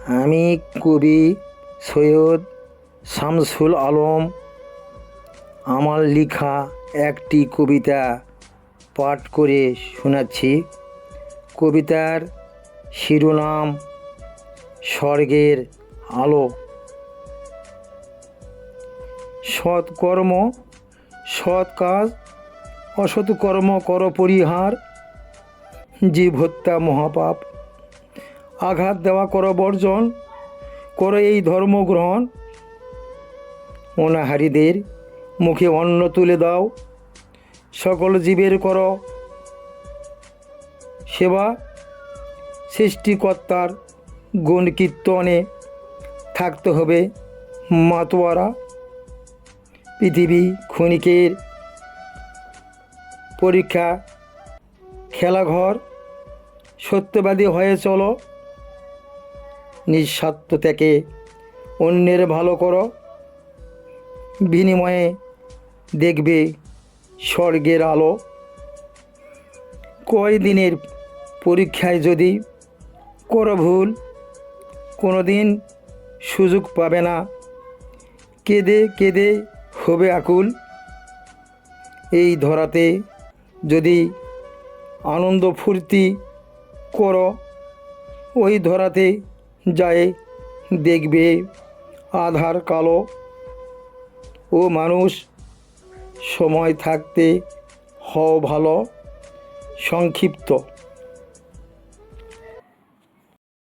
আমি কবি সৈয়দ শামসুল আলম আমার লেখা একটি কবিতা পাঠ করে শোনাচ্ছি। কবিতার শিরোনাম স্বর্গের আলো। সৎকর্ম সৎ কাজ, অসৎ কর্ম কর পরিহার। জীব হত্যা মহাপাপ, আঘাত দেওয়া কর বর্জন, করো এই ধর্ম গ্রহণ। অনাহারীদের মুখে অন্ন তুলে দাও, সকল জীবের কর সেবা। সৃষ্টিকর্তার গুণ কীর্তনে থাকতে হবে মাতোয়ারা। পৃথিবী ক্ষণিকের পরীক্ষা খেলাঘর, সত্যবাদী হয়ে চলো। নিঃস্বার্থ থেকে অন্যের ভালো করো, বিনিময়ে দেখবে স্বর্গের আলো। কয়দিনের পরীক্ষায় যদি করো ভুল, কোনো দিন সুযোগ পাবে না, কেঁদে কেঁদে হবে আকুল। এই ধরাতে যদি আনন্দ ফুর্তি করো, ওই ধরাতে যায় দেখবে আধার কালো। ও মানুষ, সময় থাকতে হও ভালো, সংক্ষিপ্ত।